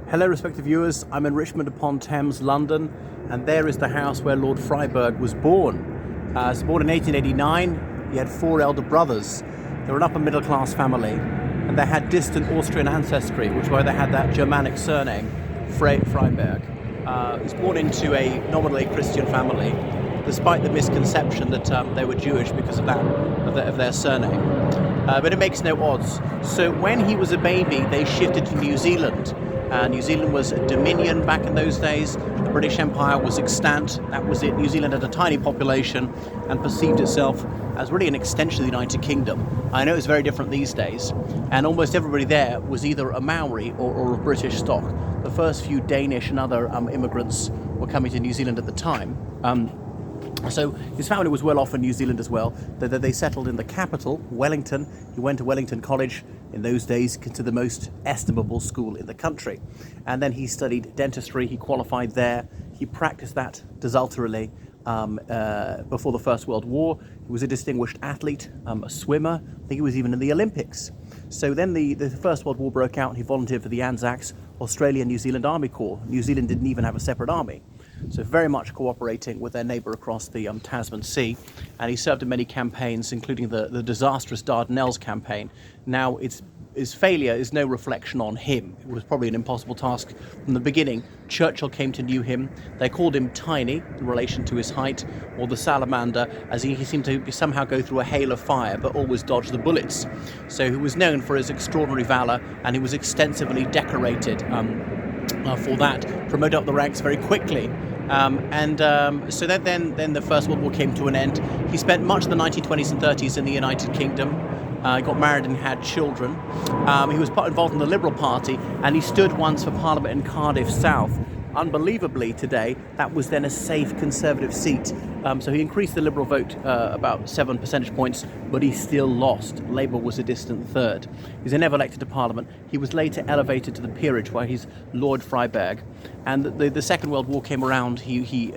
Hello respected viewers, I'm in Richmond upon Thames, London, and there is the house where Lord Freyberg was born. He was born in 1889, he had 4 elder brothers. They were an upper middle class family, and they had distant Austrian ancestry, which is why they had that Germanic surname, Freyberg. He was born into a nominally Christian family, despite the misconception that they were Jewish because of their surname. But it makes no odds. So when he was a baby, they shifted to New Zealand. New Zealand was a dominion back in those days. The British Empire was extant. That was it. New Zealand had a tiny population and perceived itself as really an extension of the United Kingdom. I know it's very different these days. And almost everybody there was either a Maori or of British stock. The first few Danish and other immigrants were coming to New Zealand at the time. So his family was well off in New Zealand as well. They settled in the capital, Wellington. He went to Wellington College, in those days considered the most estimable school in the country. And then he studied dentistry, he qualified there. He practiced that desultorily before the First World War. He was a distinguished athlete, a swimmer. I think he was even in the Olympics. So then the First World War broke out and he volunteered for the Anzacs, Australian New Zealand Army Corps. New Zealand didn't even have a separate army. So very much cooperating with their neighbour across the Tasman Sea. And he served in many campaigns, including the disastrous Dardanelles campaign. Now, his failure is no reflection on him. It was probably an impossible task from the beginning. Churchill came to know him. They called him Tiny in relation to his height, or the salamander, as he seemed to somehow go through a hail of fire, but always dodge the bullets. So he was known for his extraordinary valour, and he was extensively decorated for that, promoted up the ranks very quickly. So then the First World War came to an end. He spent much of the 1920s and 30s in the United Kingdom. He got married and had children. He was involved in the Liberal Party, and he stood once for Parliament in Cardiff South. Unbelievably today, that was then a safe Conservative seat. So he increased the Liberal vote about 7 percentage points, but he still lost. Labour was a distant third. He was never elected to Parliament. He was later elevated to the peerage, where he's Lord Freyberg. And the Second World War came around. He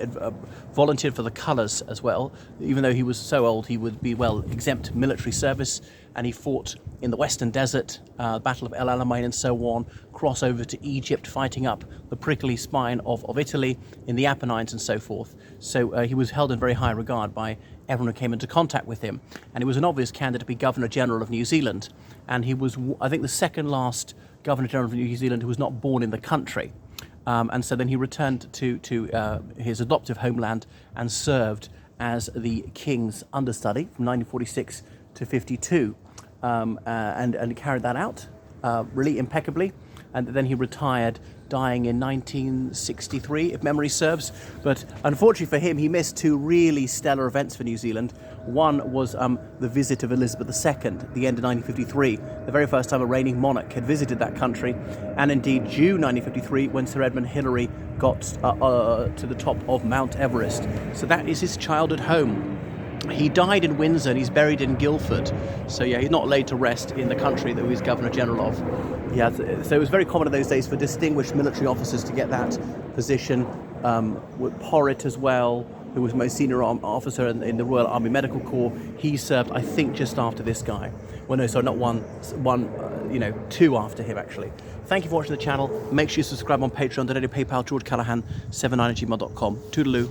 volunteered for the colours as well. Even though he was so old, he would be exempt military service. And he fought in the Western Desert, Battle of El Alamein and so on, cross over to Egypt, fighting up the prickly spine of Italy in the Apennines and so forth. So he was held in very high regard by everyone who came into contact with him. And he was an obvious candidate to be Governor-General of New Zealand. And he was, I think, the second last Governor-General of New Zealand who was not born in the country. And so then he returned to his adoptive homeland and served as the King's understudy from 1946 to 52, and carried that out really impeccably. And then he retired, dying in 1963, if memory serves. But unfortunately for him, he missed 2 really stellar events for New Zealand. One was the visit of Elizabeth II at the end of 1953, the very first time a reigning monarch had visited that country. And indeed, June 1953, when Sir Edmund Hillary got to the top of Mount Everest. So that is his childhood home. He died in Windsor and he's buried in Guildford. So yeah, he's not laid to rest in the country that he was Governor-General of. Yeah, so it was very common in those days for distinguished military officers to get that position. With Porritt as well, who was the most senior officer in the Royal Army Medical Corps. He served, I think, just after this guy. Well, no, sorry, not one, 2 after him, actually. Thank you for watching the channel. Make sure you subscribe on Patreon, donate to PayPal, georgecallahan79@gmail.com. Toodaloo.